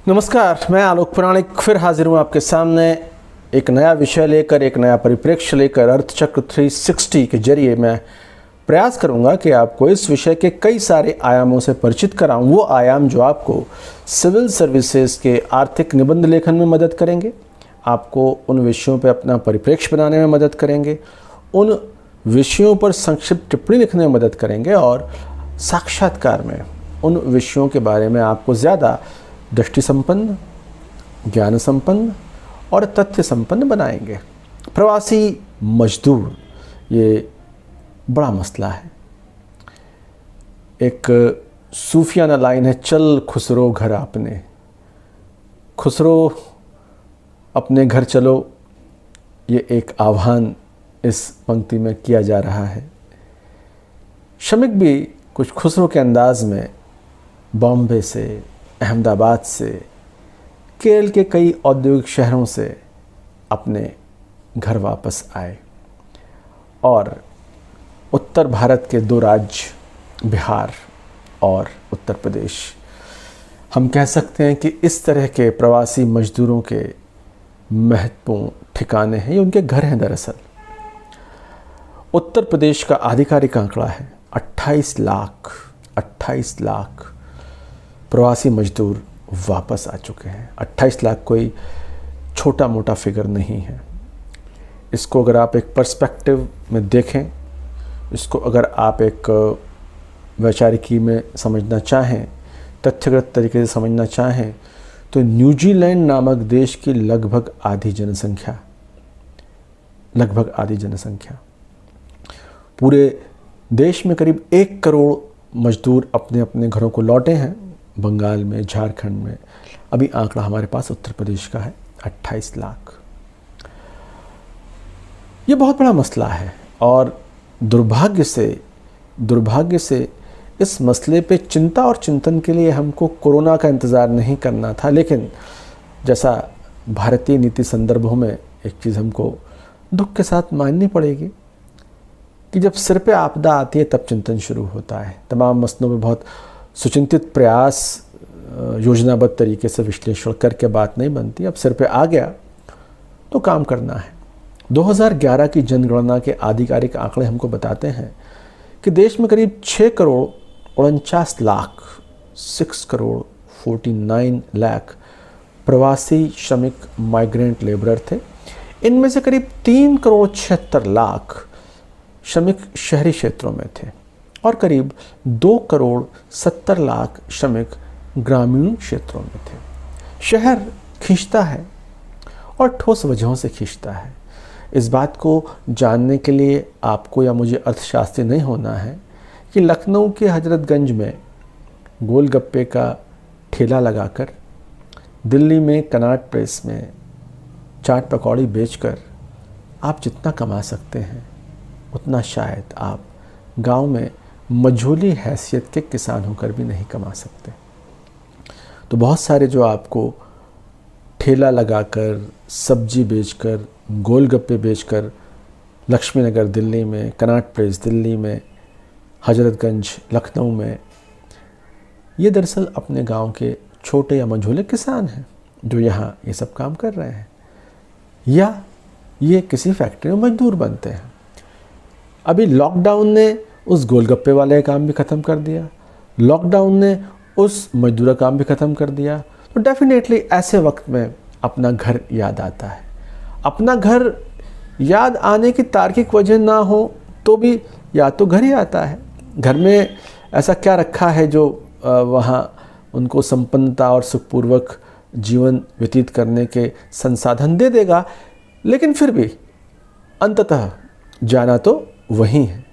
नमस्कार, मैं आलोक पुराणिक फिर हाजिर हूँ आपके सामने एक नया विषय लेकर, एक नया परिप्रेक्ष्य लेकर। अर्थचक्र 360 के जरिए मैं प्रयास करूँगा कि आपको इस विषय के कई सारे आयामों से परिचित कराऊँ। वो आयाम जो आपको सिविल सर्विसेज के आर्थिक निबंध लेखन में मदद करेंगे, आपको उन विषयों पर अपना परिप्रेक्ष्य बनाने में मदद करेंगे, उन विषयों पर संक्षिप्त टिप्पणी लिखने में मदद करेंगे और साक्षात्कार में उन विषयों के बारे में आपको ज़्यादा दृष्टि संपन्न, ज्ञान संपन्न और तथ्य संपन्न बनाएंगे। प्रवासी मजदूर ये बड़ा मसला है। एक सूफियाना लाइन है, चल खुसरो घर आपने। खुसरो अपने घर चलो, ये एक आह्वान इस पंक्ति में किया जा रहा है। श्रमिक भी कुछ खुसरो के अंदाज में बॉम्बे से, अहमदाबाद से, केरल के कई औद्योगिक शहरों से अपने घर वापस आए और उत्तर भारत के दो राज्य बिहार और उत्तर प्रदेश, हम कह सकते हैं कि इस तरह के प्रवासी मजदूरों के महत्वपूर्ण ठिकाने हैं, ये उनके घर हैं। दरअसल उत्तर प्रदेश का आधिकारिक आंकड़ा है 28 लाख प्रवासी मजदूर वापस आ चुके हैं। 28 लाख कोई छोटा मोटा फिगर नहीं है। इसको अगर आप एक पर्सपेक्टिव में देखें, इसको अगर आप एक वैचारिकी में समझना चाहें, तथ्यगत तरीके से समझना चाहें, तो न्यूजीलैंड नामक देश की लगभग आधी जनसंख्या, पूरे देश में करीब 1 करोड़ मजदूर अपने अपने घरों को लौटे हैं। बंगाल में, झारखंड में, अभी आंकड़ा हमारे पास उत्तर प्रदेश का है 28 लाख। ये बहुत बड़ा मसला है और दुर्भाग्य से इस मसले पे चिंता और चिंतन के लिए हमको कोरोना का इंतज़ार नहीं करना था। लेकिन जैसा भारतीय नीति संदर्भों में एक चीज़ हमको दुख के साथ माननी पड़ेगी कि जब सिर पे आपदा आती है तब चिंतन शुरू होता है। तमाम मसलों में बहुत सुचिंतित प्रयास, योजनाबद्ध तरीके से विश्लेषण करके बात नहीं बनती। अब सिर पे आ गया तो काम करना है। 2011 की जनगणना के आधिकारिक आंकड़े हमको बताते हैं कि देश में करीब 6 करोड़ 49 लाख प्रवासी श्रमिक माइग्रेंट लेबरर थे। इनमें से करीब 3 करोड़ 76 लाख श्रमिक शहरी क्षेत्रों में थे और करीब 2 करोड़ 70 लाख श्रमिक ग्रामीण क्षेत्रों में थे। शहर खींचता है और ठोस वजहों से खींचता है। इस बात को जानने के लिए आपको या मुझे अर्थशास्त्री नहीं होना है कि लखनऊ के हजरतगंज में गोलगप्पे का ठेला लगाकर, दिल्ली में कनॉट प्लेस में चाट पकौड़ी बेचकर आप जितना कमा सकते हैं उतना शायद आप गांव में मझोली हैसियत के किसान होकर भी नहीं कमा सकते। तो बहुत सारे जो आपको ठेला लगाकर, सब्जी बेचकर, गोलगप्पे बेचकर लक्ष्मी नगर दिल्ली में, कनॉट प्लेस दिल्ली में, हजरतगंज लखनऊ में, ये दरअसल अपने गांव के छोटे या मझोले किसान हैं जो यहाँ ये सब काम कर रहे हैं, या ये किसी फैक्ट्री में मजदूर बनते हैं। अभी लॉकडाउन ने उस गोलगप्पे वाले का काम भी ख़त्म कर दिया, लॉकडाउन ने उस मजदूर का काम भी ख़त्म कर दिया। तो डेफिनेटली ऐसे वक्त में अपना घर याद आता है। अपना घर याद आने की तार्किक वजह ना हो तो भी याद तो घर ही आता है। घर में ऐसा क्या रखा है जो वहाँ उनको संपन्नता और सुखपूर्वक जीवन व्यतीत करने के संसाधन दे देगा, लेकिन फिर भी अंततः जाना तो वही है।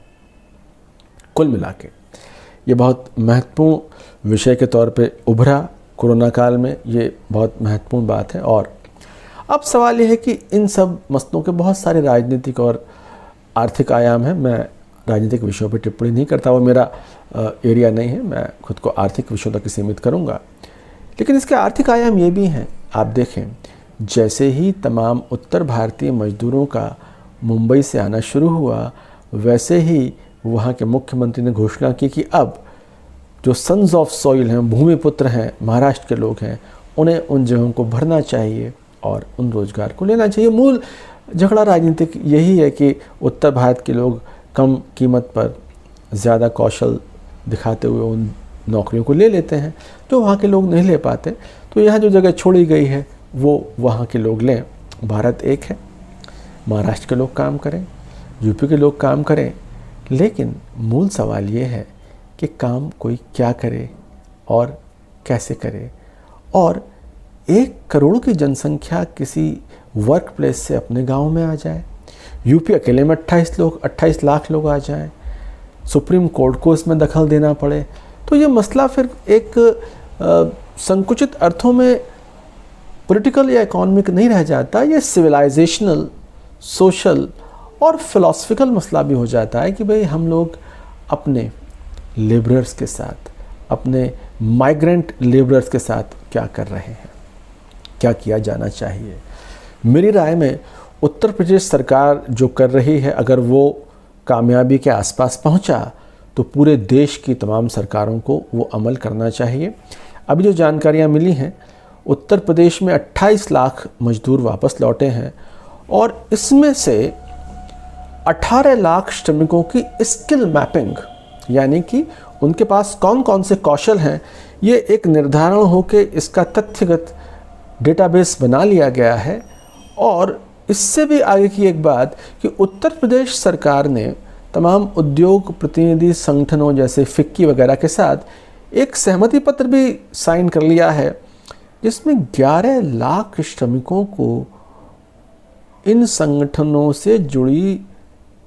कुल मिला के ये बहुत महत्वपूर्ण विषय के तौर पे उभरा कोरोना काल में, ये बहुत महत्वपूर्ण बात है। और अब सवाल ये है कि इन सब मसलों के बहुत सारे राजनीतिक और आर्थिक आयाम हैं। मैं राजनीतिक विषयों पर टिप्पणी नहीं करता, वो मेरा एरिया नहीं है। मैं खुद को आर्थिक विषयों तक सीमित करूँगा। लेकिन इसके आर्थिक आयाम ये भी हैं। आप देखें, जैसे ही तमाम उत्तर भारतीय मजदूरों का मुंबई से आना शुरू हुआ, वैसे ही वहाँ के मुख्यमंत्री ने घोषणा की कि अब जो सन्स ऑफ सॉइल हैं, भूमिपुत्र हैं, महाराष्ट्र के लोग हैं, उन्हें उन जगहों को भरना चाहिए और उन रोज़गार को लेना चाहिए। मूल झगड़ा राजनीतिक यही है कि उत्तर भारत के लोग कम कीमत पर ज़्यादा कौशल दिखाते हुए उन नौकरियों को ले लेते हैं जो वहाँ के लोग नहीं ले पाते। तो यहाँ जो जगह छोड़ी गई है वो वहाँ के लोग लें। भारत एक है, महाराष्ट्र के लोग काम करें, यूपी के लोग काम करें, लेकिन मूल सवाल ये है कि काम कोई क्या करे और कैसे करे। और 1 करोड़ की जनसंख्या किसी वर्क प्लेस से अपने गांव में आ जाए, यूपी अकेले में 28 लाख लोग आ जाएं, सुप्रीम कोर्ट को इसमें दखल देना पड़े, तो ये मसला फिर एक संकुचित अर्थों में पॉलिटिकल या इकोनॉमिक नहीं रह जाता, ये सिविलाइजेशनल, सोशल और फिलॉसफिकल मसला भी हो जाता है कि भाई हम लोग अपने लेबरर्स के साथ, अपने माइग्रेंट लेबरर्स के साथ क्या कर रहे हैं, क्या किया जाना चाहिए। मेरी राय में उत्तर प्रदेश सरकार जो कर रही है, अगर वो कामयाबी के आसपास पहुंचा तो पूरे देश की तमाम सरकारों को वो अमल करना चाहिए। अभी जो जानकारियां मिली हैं, उत्तर प्रदेश में 28 लाख मजदूर वापस लौटे हैं और इसमें से 18 लाख श्रमिकों की स्किल मैपिंग, यानी कि उनके पास कौन कौन से कौशल हैं, ये एक निर्धारण हो के इसका तथ्यगत डेटाबेस बना लिया गया है। और इससे भी आगे की एक बात कि उत्तर प्रदेश सरकार ने तमाम उद्योग प्रतिनिधि संगठनों जैसे फिक्की वगैरह के साथ एक सहमति पत्र भी साइन कर लिया है, जिसमें 11 लाख श्रमिकों को इन संगठनों से जुड़ी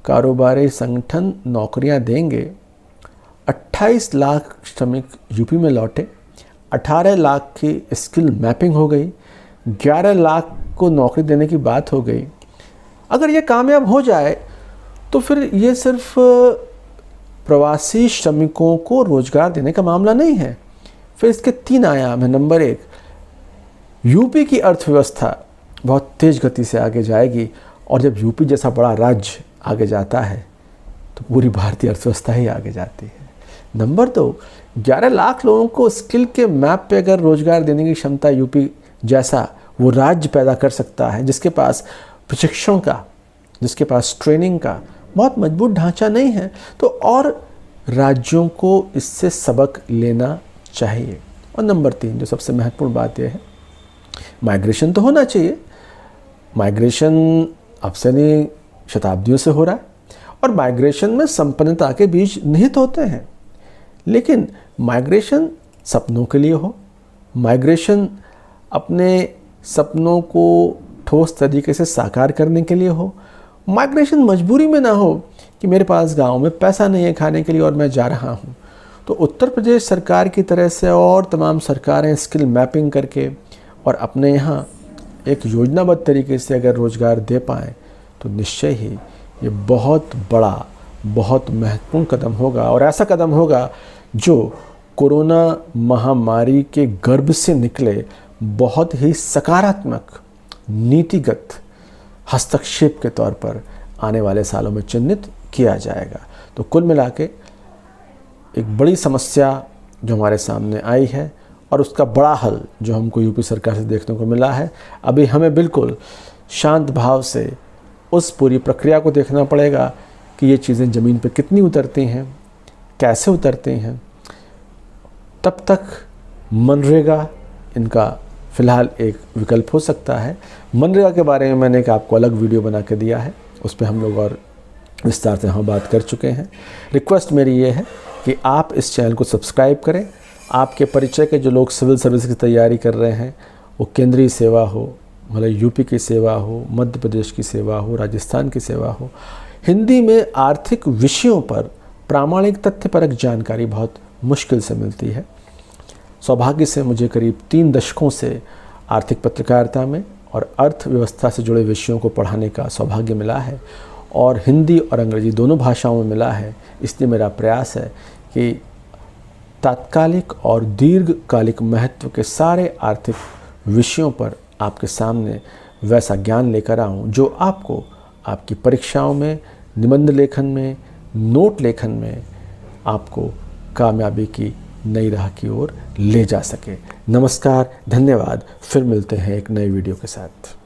कारोबारी संगठन नौकरियां देंगे। 28 लाख श्रमिक यूपी में लौटे, 18 लाख की स्किल मैपिंग हो गई, 11 लाख को नौकरी देने की बात हो गई। अगर ये कामयाब हो जाए तो फिर ये सिर्फ प्रवासी श्रमिकों को रोजगार देने का मामला नहीं है, फिर इसके 3 आयाम हैं। नंबर 1, यूपी की अर्थव्यवस्था बहुत तेज़ गति से आगे जाएगी, और जब यूपी जैसा बड़ा राज्य आगे जाता है तो पूरी भारतीय अर्थव्यवस्था ही आगे जाती है। नंबर 2, 11 लाख लोगों को स्किल के मैप पे अगर रोजगार देने की क्षमता यूपी जैसा वो राज्य पैदा कर सकता है, जिसके पास प्रशिक्षण का, जिसके पास ट्रेनिंग का बहुत मजबूत ढांचा नहीं है, तो और राज्यों को इससे सबक लेना चाहिए। और नंबर 3, जो सबसे महत्वपूर्ण बात यह है, माइग्रेशन तो होना चाहिए। माइग्रेशन अब से नहीं, शताब्दियों से हो रहा है, और माइग्रेशन में संपन्नता के बीज निहित होते हैं। लेकिन माइग्रेशन सपनों के लिए हो, माइग्रेशन अपने सपनों को ठोस तरीके से साकार करने के लिए हो, माइग्रेशन मजबूरी में ना हो कि मेरे पास गांव में पैसा नहीं है खाने के लिए और मैं जा रहा हूं। तो उत्तर प्रदेश सरकार की तरह से और तमाम सरकारें स्किल मैपिंग करके और अपने यहाँ एक योजनाबद्ध तरीके से अगर रोज़गार दे पाएँ तो निश्चय ही ये बहुत बड़ा, बहुत महत्वपूर्ण कदम होगा, और ऐसा कदम होगा जो कोरोना महामारी के गर्भ से निकले बहुत ही सकारात्मक नीतिगत हस्तक्षेप के तौर पर आने वाले सालों में चिन्हित किया जाएगा। तो कुल मिला के एक बड़ी समस्या जो हमारे सामने आई है और उसका बड़ा हल जो हमको यूपी सरकार से देखने को मिला है, अभी हमें बिल्कुल शांत भाव से उस पूरी प्रक्रिया को देखना पड़ेगा कि ये चीज़ें ज़मीन पर कितनी उतरती हैं, कैसे उतरती हैं। तब तक मनरेगा इनका फ़िलहाल एक विकल्प हो सकता है। मनरेगा के बारे में मैंने एक आपको अलग वीडियो बना के दिया है, उस पर हम लोग और विस्तार से हम बात कर चुके हैं। रिक्वेस्ट मेरी ये है कि आप इस चैनल को सब्सक्राइब करें। आपके परिचय के जो लोग सिविल सर्विस की तैयारी कर रहे हैं, वो केंद्रीय सेवा हो, मतलब यूपी की सेवा हो, मध्य प्रदेश की सेवा हो, राजस्थान की सेवा हो, हिंदी में आर्थिक विषयों पर प्रामाणिक तथ्यपरक जानकारी बहुत मुश्किल से मिलती है। सौभाग्य से मुझे करीब 3 दशकों से आर्थिक पत्रकारिता में और अर्थव्यवस्था से जुड़े विषयों को पढ़ाने का सौभाग्य मिला है, और हिंदी और अंग्रेजी दोनों भाषाओं में मिला है। इसलिए मेरा प्रयास है कि तात्कालिक और दीर्घकालिक महत्व के सारे आर्थिक विषयों पर आपके सामने वैसा ज्ञान लेकर आऊँ जो आपको आपकी परीक्षाओं में, निबंध लेखन में, नोट लेखन में आपको कामयाबी की नई राह की ओर ले जा सके। नमस्कार, धन्यवाद। फिर मिलते हैं एक नए वीडियो के साथ।